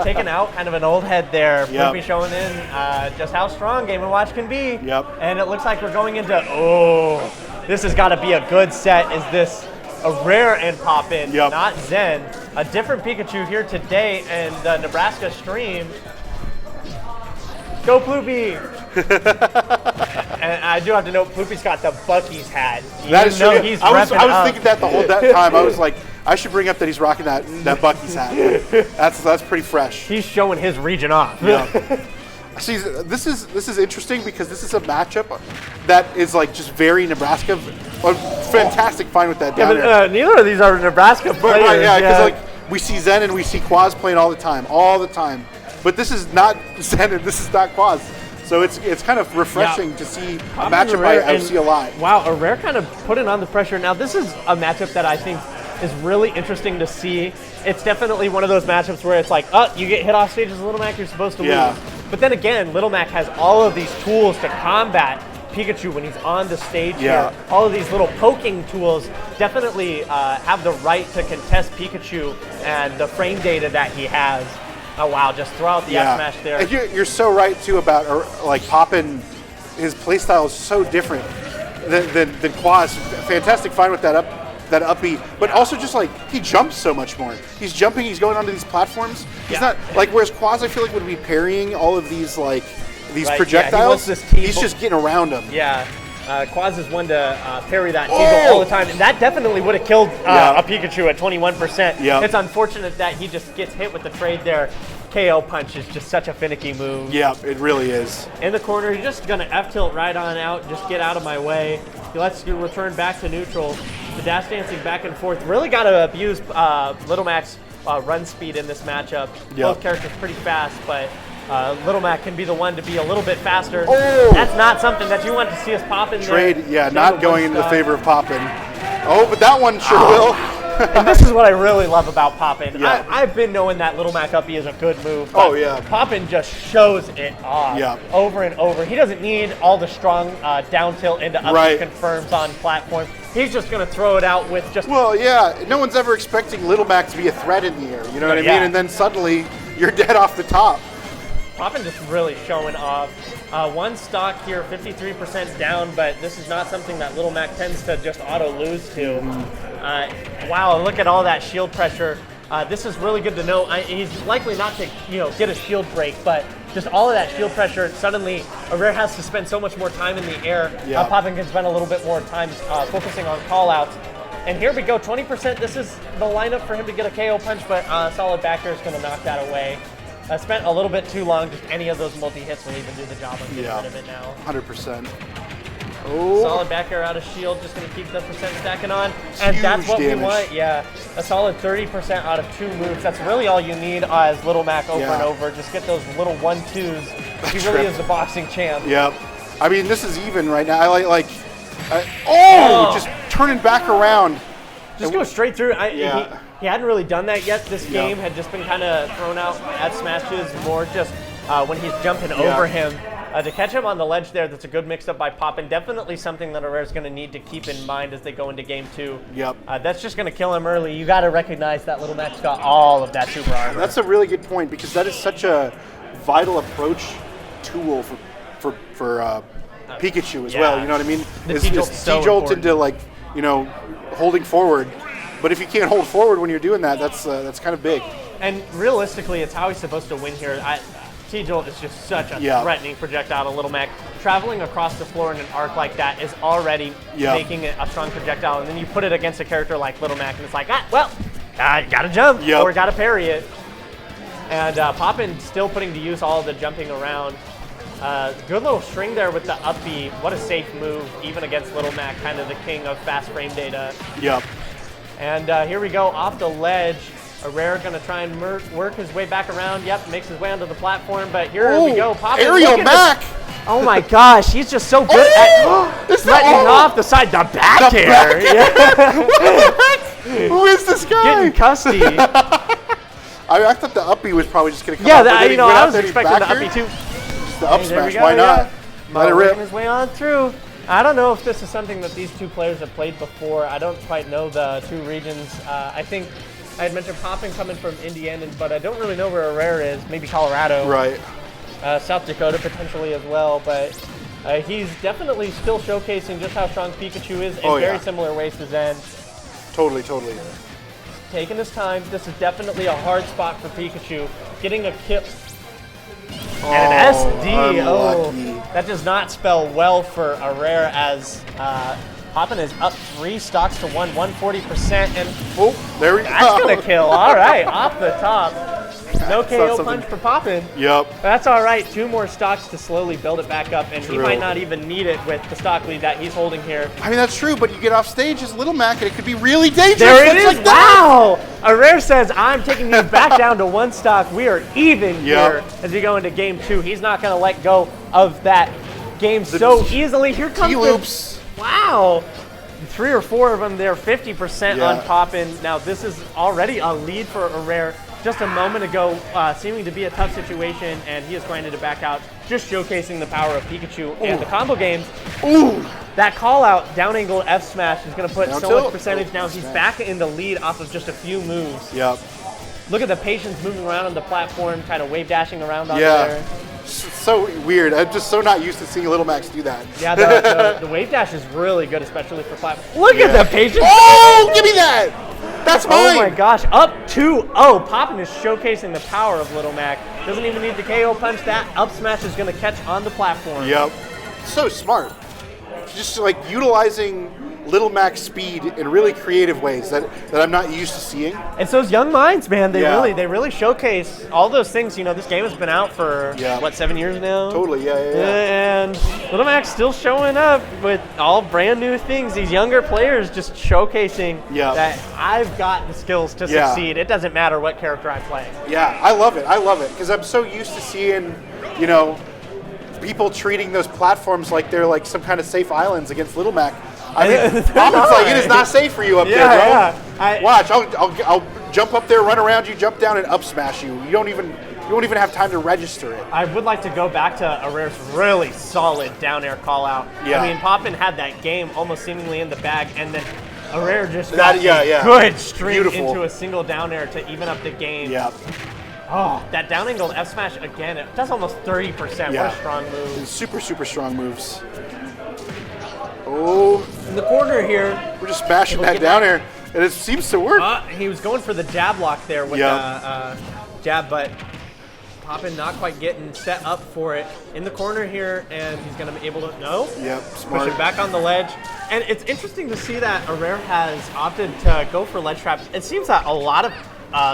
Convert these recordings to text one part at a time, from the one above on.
Taking out kind of an old head there. Yep. Poppin showing in just how strong Game & Watch can be. Yep. And it looks like we're going into, this has got to be a good set. Is this Arer and Poppin, Yep. not Zen? A different Pikachu here today in the Nebraska stream. Go Ploopy! And I do have to note, Ploopy's got the Bucky's hat. That is true. I was up. thinking that the whole time. I was like, I should bring up that he's rocking that Bucky's hat. That's pretty fresh. He's showing his region off. Yeah. See, this is interesting because this is a matchup that is like just very Nebraska. Fantastic find with that down Yeah, but neither of these are Nebraska players. Right, yeah, because like we see Zen and we see Quaz playing all the time. But this is not Zen and this is not Quaz. So it's kind of refreshing to see a matchup I see a lot. Wow, Arer kind of putting on the pressure. Now this is a matchup that I think is really interesting to see. It's definitely one of those matchups where it's like, you get hit off stage as Little Mac, you're supposed to lose. But then again, Little Mac has all of these tools to combat Pikachu when he's on the stage here. All of these little poking tools definitely have the right to contest Pikachu and the frame data that he has. Oh wow, just throw out the F smash there. And you're so right too about like Poppin. His playstyle is so different than Quaz. Fantastic find with that up B, but also just like he jumps so much more. He's jumping, he's going onto these platforms. He's not like, whereas Quaz I feel like would be parrying all of these projectiles. He's just getting around them. Yeah. Quaz is one to parry that Teasel all the time, and that definitely would have killed a Pikachu at 21%. It's unfortunate that he just gets hit with the trade there. KO punch is just such a finicky move. Yeah, it really is. In the corner, he's just going to F-tilt right on out, just get out of my way. He lets you return back to neutral. The dash dancing back and forth. Really got to abuse Little Mac's run speed in this matchup. Both characters pretty fast, but Little Mac can be the one to be a little bit faster. That's not something that you want to see us pop in trade, not going in the favor of Poppin. But that one sure will. And this is what I really love about Poppin. I've been knowing that Little Mac up B is a good move. Poppin just shows it off over and over. He doesn't need all the strong down tilt into up B confirms on platform. He's just going to throw it out with just... Well, no one's ever expecting Little Mac to be a threat in the air. You know what I mean? And then suddenly you're dead off the top. Poppin just really showing off. One stock here, 53% down, but this is not something that Little Mac tends to just auto lose to. Wow, look at all that shield pressure. This is really good to know. He's likely not to, get a shield break, but just all of that shield pressure, suddenly Arer has to spend so much more time in the air. Poppin can spend a little bit more time focusing on call-outs. And here we go, 20%. This is the lineup for him to get a KO punch, but solid back air is going to knock that away. Spent a little bit too long. Just any of those multi-hits will even do the job of getting rid of it now. 100%. Solid back air out of shield, just going to keep the percent stacking on. And that's what we want, a solid 30% out of 2 moves. That's really all you need as Little Mac over and over. Just get those little 1-2s. He really is the boxing champ. I mean, this is even right now. I just turning back around. Just go straight through. He hadn't really done that yet. This game had just been kind of thrown out at smashes, more just when he's jumping over him. To catch him on the ledge there, that's a good mix-up by Poppin. Definitely something that Arer is going to need to keep in mind as they go into game 2. That's just going to kill him early. You got to recognize that Little Mac's got all of that super armor. That's a really good point because that is such a vital approach tool for Pikachu as well. You know what I mean? It's T-jolt into holding forward. But if you can't hold forward when you're doing that, that's kind of big. And realistically, it's how he's supposed to win here. T-Jolt is just such a threatening projectile to Little Mac. Traveling across the floor in an arc like that is already making it a strong projectile. And then you put it against a character like Little Mac, and it's like, you got to jump or got to parry it. And Poppin still putting to use all of the jumping around. Good little string there with the up B. What a safe move, even against Little Mac, kind of the king of fast frame data. And here we go, off the ledge. Arer going to try and work his way back around. Makes his way onto the platform, but here we go. Poppin, aerial Mac! Oh my gosh, he's just so good at letting off the side. The back air! Who is this guy? Getting custy. I thought the up B was probably just going to come out. I was expecting the up B too. Just the up smash, why not? Let it rip. His way on through. I don't know if this is something that these two players have played before. I don't quite know the two regions. I think I had mentioned Poppin coming from Indiana, but I don't really know where Arer is. Maybe Colorado. Right. South Dakota potentially as well, but he's definitely still showcasing just how strong Pikachu is in very similar ways to Zen. Totally. Taking his time. This is definitely a hard spot for Pikachu. Getting a kill. And an SD. Unlucky. That does not spell well for Arer as Poppin is up 3 stocks to 1, 140%. And there we go. That's going to kill. All right, off the top. No KO punch for Poppin. Yep. That's all right. 2 more stocks to slowly build it back up, and True. he might not even need it with the stock lead that he's holding here. I mean, that's true, but you get off stage as Little Mac, and it could be really dangerous. There it is. Like Wow. Arer says, I'm taking you back down to 1 stock. We are even here as we go into game 2. He's not going to let go of that game so easily. Here comes loops. Wow. 3 or 4 of them there, 50% on Poppin. Now, this is already a lead for Arer. Just a moment ago, seeming to be a tough situation, and he has grinded it back out, just showcasing the power of Pikachu and the combo games. That call out, down angle F smash is going to put so much percentage. Now he's back in the lead off of just a few moves. Yep. Look at the patience moving around on the platform, kind of wave dashing around on there. So weird. I'm just so not used to seeing Little Max do that. Yeah, the wave dash is really good, especially for platform. Look at the patience. Oh, give me that. That's mine. Oh my gosh, up 2-0. Poppin is showcasing the power of Little Mac. Doesn't even need the KO punch. That up smash is going to catch on the platform. Yep. So smart. Just like utilizing Little Mac's speed in really creative ways that I'm not used to seeing. It's those young minds, man. They really showcase all those things. You know, this game has been out for what, 7 years now? Totally, yeah. And Little Mac's still showing up with all brand new things. These younger players just showcasing that I've got the skills to succeed. It doesn't matter what character I play. Yeah, I love it. Because I'm so used to seeing, you know, people treating those platforms like they're like some kind of safe islands against Little Mac. I think Poppin's like, it is not safe for you up there, bro. Watch, I'll jump up there, run around you, jump down, and up smash you. You won't even have time to register it. I would like to go back to Arer's really solid down air call out. Yeah. I mean, Poppin had that game almost seemingly in the bag, and then Arer just got a good string into a single down air to even up the game. Yeah. Oh, that down angled F smash again, it does almost 30%. Yeah. What a strong move. Super, super strong moves. Oh. In the corner here. We're just smashing that down air, and it seems to work. He was going for the jab lock there with jab, but Poppin not quite getting set up for it. In the corner here, and he's going to be able to, smart. Push it back on the ledge. And it's interesting to see that Arer has opted to go for ledge traps. It seems that a lot of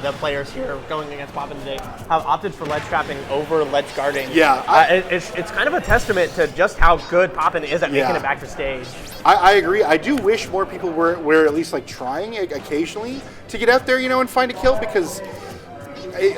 the players here going against Poppin today have opted for ledge trapping over ledge guarding. Yeah. It's kind of a testament to just how good Poppin is at making it back to stage. I agree. I do wish more people were at least like trying occasionally to get out there, you know, and find a kill, because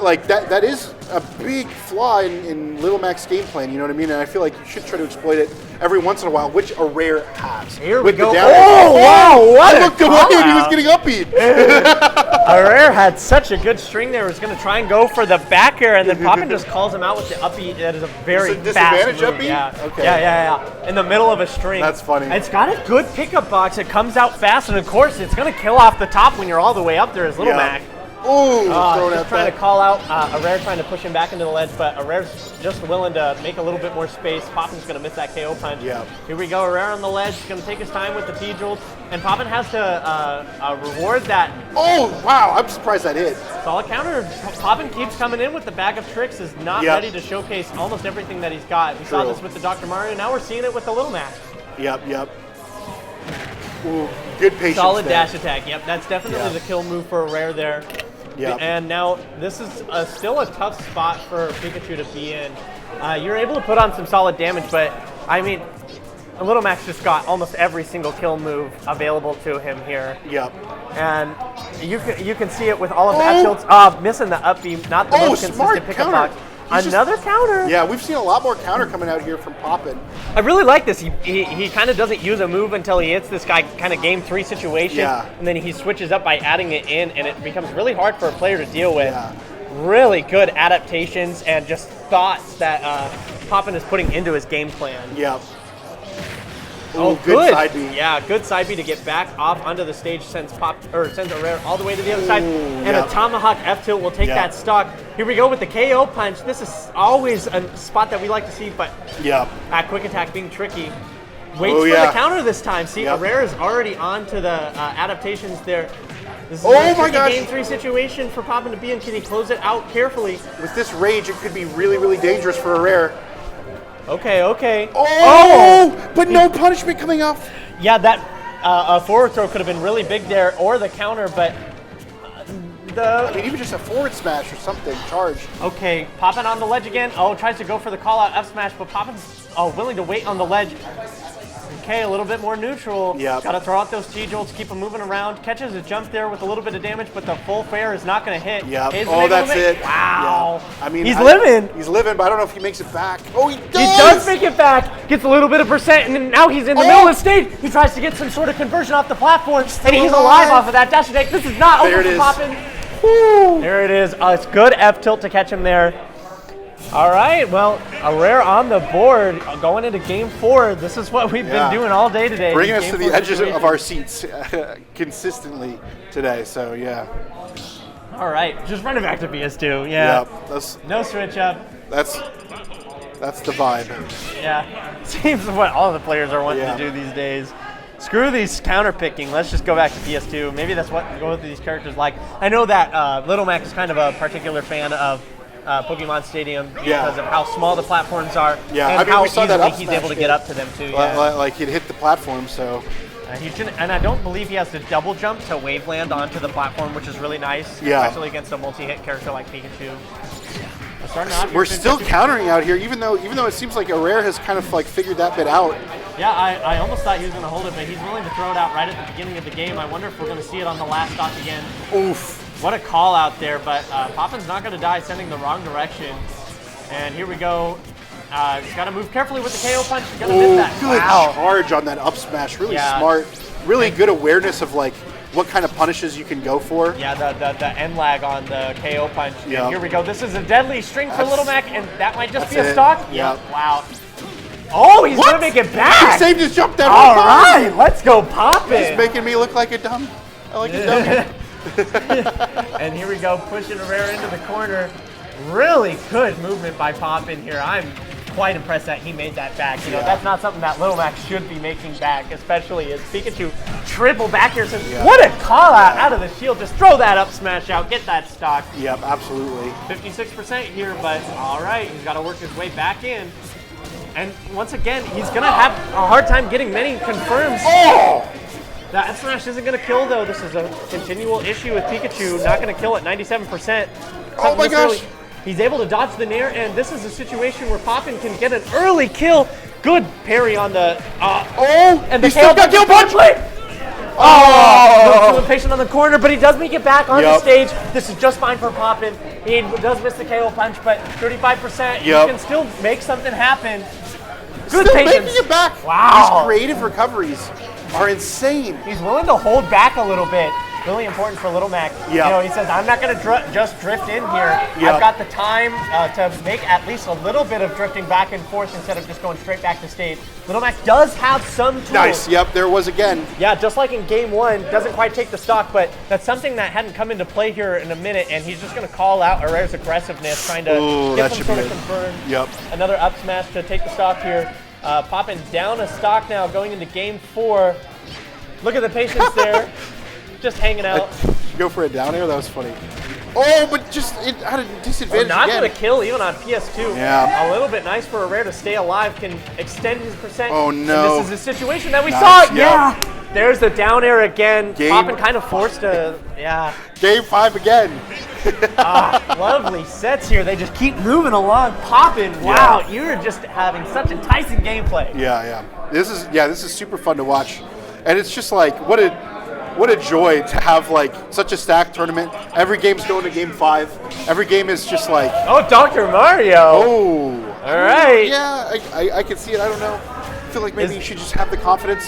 like that is a big flaw in Little Mac's game plan, you know what I mean? And I feel like you should try to exploit it every once in a while, which Arer has. Here we go. Wow, what I looked away and he was getting upbeat. Arer had such a good string there. He was going to try and go for the back air, and then Poppin just calls him out with the upbeat. That is a very fast move. Upbeat? Yeah. Okay. Yeah. In the middle of a string. That's funny. It's got a good pickup box. It comes out fast, and of course, it's going to kill off the top when you're all the way up there as Little Mac. Ooh, just trying to call out Arer, trying to push him back into the ledge, but Arer's just willing to make a little bit more space. Poppin's going to miss that KO punch. Yeah. Here we go, Arer on the ledge. He's going to take his time with the T-Jolt, and Poppin has to reward that. Oh, wow, I'm surprised that hit. Solid counter. Poppin keeps coming in with the bag of tricks, is not ready to showcase almost everything that he's got. We saw this with the Dr. Mario, now we're seeing it with the Little Mac. Yep. Ooh, good patience. Solid dash attack. Yep, that's definitely the kill move for Arer there. Yep. And now this is still a tough spot for Pikachu to be in. You're able to put on some solid damage, but I mean, Little Mac's just got almost every single kill move available to him here. Yep. And you can see it with all of the F-tilts. Missing the up beam, not the most consistent pickup box. Another counter. Yeah, we've seen a lot more counter coming out here from Poppin. I really like this. He kind of doesn't use a move until he hits this guy kind of game 3 situation. Yeah. And then he switches up by adding it in, and it becomes really hard for a player to deal with. Yeah. Really good adaptations and just thoughts that Poppin is putting into his game plan. Yeah. Oh, good side B. Yeah, good side B to get back off onto the stage, sends Arer all the way to the other side. And a tomahawk F-tilt will take that stock. Here we go with the KO punch. This is always a spot that we like to see, but quick attack being tricky. Waits for the counter this time. See, Arer is already on to the adaptations there. This is a tricky game 3 situation for Poppin to be in. Can he close it out carefully? With this rage, it could be really, really dangerous for Arer. Okay. But no punishment coming off. Yeah, that forward throw could have been really big there, or the counter, but I mean, even just a forward smash or something, charge. Okay, Poppin on the ledge again. Tries to go for the call-out F smash, but Poppin's willing to wait on the ledge. Okay, a little bit more neutral. Yeah. Got to throw out those T-jolts, keep him moving around. Catches a jump there with a little bit of damage, but the full fair is not going to hit. Yeah. That's it. Wow. Yeah. I mean, he's living. He's living, but I don't know if he makes it back. Oh, he does. He does make it back. Gets a little bit of percent, and now he's in the middle of the stage. He tries to get some sort of conversion off the platform, and he's alive off of that dash attack. This is not over for Poppin. There it is. It's good F tilt to catch him there. All right, well, Arer on the board going into game 4. This is what we've been doing all day today. Bringing us to the edges of our seats consistently today, so yeah. All right, just run it back to PS2, yeah. No switch up. That's the vibe. Yeah, seems what all the players are wanting to do these days. Screw these counter picking. Let's just go back to PS2. Maybe that's what both of these characters like. I know that Little Mac is kind of a particular fan of Pokemon Stadium because of how small the platforms are and how easily he's able to get up to them too. Like he'd hit the platform, so. And I don't believe he has to double jump to wave land onto the platform, which is really nice, especially against a multi-hit character like Pikachu. We're still countering out here, even though it seems like Arer has kind of like figured that bit out. Yeah, I almost thought he was going to hold it, but he's willing to throw it out right at the beginning of the game. I wonder if we're going to see it on the last stock again. Oof. What a call out there, but Poppin's not going to die, sending the wrong direction. And here we go. He's got to move carefully with the KO punch. He's going to miss that. Good charge on that up smash. Really smart. Really good awareness of like what kind of punishes you can go for. Yeah, the end lag on the KO punch. And here we go. This is a deadly string for Little Mac, and that might just be a stock. Yeah. Wow. Oh, he's going to make it back. He saved his jump down. All right, let's go Poppin. He's making me look like a dumb. I like a dummy. And here we go, pushing Arer into the corner. Really good movement by Poppin here. I'm quite impressed that he made that back. You know, that's not something that Little Mac should be making back, especially as Pikachu triple back here. So what a call out of the shield. Just throw that up smash out, get that stock. Yep, absolutely. 56% here, but all right, he's got to work his way back in. And once again, he's going to have a hard time getting many confirms. That F smash isn't going to kill, though. This is a continual issue with Pikachu. Not going to kill at 97%. Oh my gosh! He's able to dodge the Nair, and this is a situation where Poppin can get an early kill. Good parry on the... and the still got kill punch! Too impatient on the corner, but he does make it back on the stage. This is just fine for Poppin. He does miss the KO punch, but 35%. He can still make something happen. Good patience. Making it back. Wow. These creative recoveries are insane. He's willing to hold back a little bit. Really important for Little Mac. You know, he says, I'm not going to just drift in here. I've got the time to make at least a little bit of drifting back and forth instead of just going straight back to stage. Little Mac does have some tools. Nice. Yep, there was again. Yeah, just like in game 1, doesn't quite take the stock, but that's something that hadn't come into play here in a minute, and he's just going to call out Arer's aggressiveness, trying to get some sort of confirm. Another up smash to take the stock here. Poppin down a stock now, going into game 4. Look at the patience there. Just hanging out. Go for a down air? That was funny. Oh, but just it had a disadvantage not going to kill even on PS2. Yeah. A little bit nice for Arer to stay alive, can extend his percent. Oh, no. And this is a situation that we saw. Yeah. There's the down air again. Poppin kind of forced to, Game 5 again. Lovely sets here. They just keep moving along. Poppin, wow, you're just having such enticing gameplay. This is super fun to watch. And it's just like, what a joy to have like such a stacked tournament. Every game's going to game 5. Every game is just like... Oh, Dr. Mario! Oh! All right. Yeah, I can see it. I don't know. I feel like maybe you should just have the confidence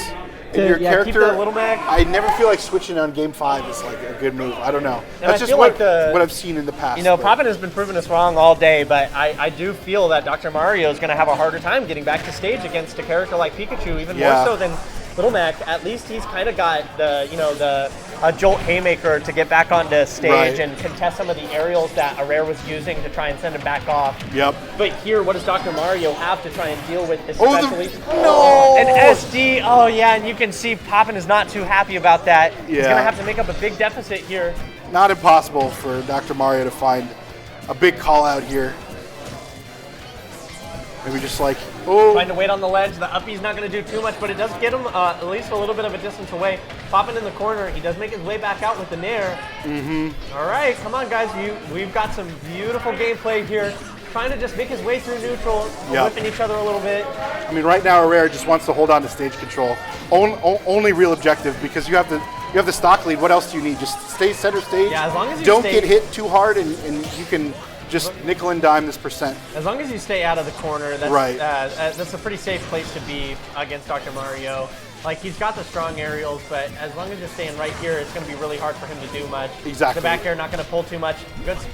your character, keep the Little Mac. I never feel like switching on game 5 is like a good move. I don't know. And That's just what I've seen in the past. You know, Poppin has been proving us wrong all day, but I do feel that Dr. Mario is going to have a harder time getting back to stage against a character like Pikachu, even more so than Little Mac. At least he's kind of got the Jolt Haymaker to get back onto stage and contest some of the aerials that Arer was using to try and send him back off. Yep. But here, what does Dr. Mario have to try and deal with, especially no! an SD? Oh yeah, and you can see Poppin is not too happy about that. Yeah. He's gonna have to make up a big deficit here. Not impossible for Dr. Mario to find a big call out here. Maybe just like, trying to wait on the ledge. The uppie's not going to do too much, but it does get him at least a little bit of a distance away. Poppin in the corner. He does make his way back out with the Nair. All right, come on, guys. We've got some beautiful gameplay here. Trying to just make his way through neutral, whipping each other a little bit. I mean, right now, Arer just wants to hold on to stage control. Only real objective, because you have the stock lead. What else do you need? Just stay center stage. Yeah, as long as you don't get hit too hard, and you can just nickel and dime this percent. As long as you stay out of the corner, that's a pretty safe place to be against Dr. Mario. Like, he's got the strong aerials, but as long as you're staying right here, it's going to be really hard for him to do much. Exactly. The back air not going to pull too much. Goods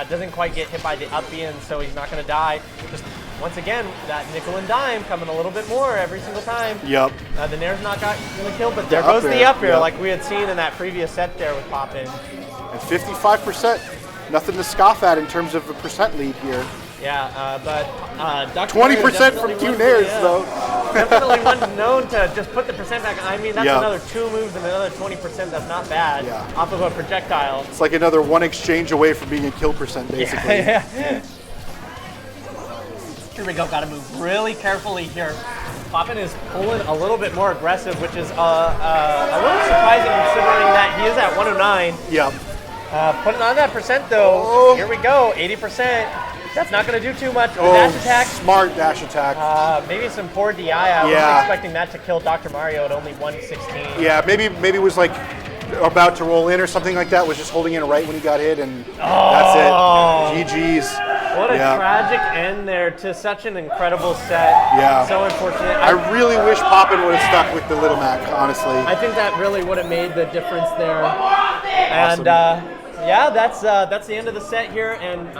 doesn't quite get hit by the uppie, and so he's not going to die. Just once again, that nickel and dime coming a little bit more every single time. Yep. The Nair's not going to kill, but there goes the up air, like we had seen in that previous set there with Poppin. And 55%. Nothing to scoff at in terms of the percent lead here. Yeah, but Dr. 20% from 2 Nairs, though. Definitely wasn't known to just put the percent back. I mean, that's another 2 moves and another 20%. That's not bad off of a projectile. It's like another 1 exchange away from being a kill percent, basically. Yeah. Here we go. Got to move really carefully here. Poppin is pulling a little bit more aggressive, which is a little surprising considering that he is at 109. Yep. Putting on that percent though. Here we go, 80%. That's not going to do too much. Dash attack. Smart dash attack. Maybe some poor DI. I wasn't expecting that to kill Dr. Mario at only 116. Yeah, maybe it was like about to roll in or something like that. Was just holding in right when he got hit, and that's it. GG's. What a tragic end there to such an incredible set. Yeah. So unfortunate. I really wish Poppin would have stuck with the Little Mac, honestly. I think that really would have made the difference there. Awesome. And yeah, that's the end of the set here. And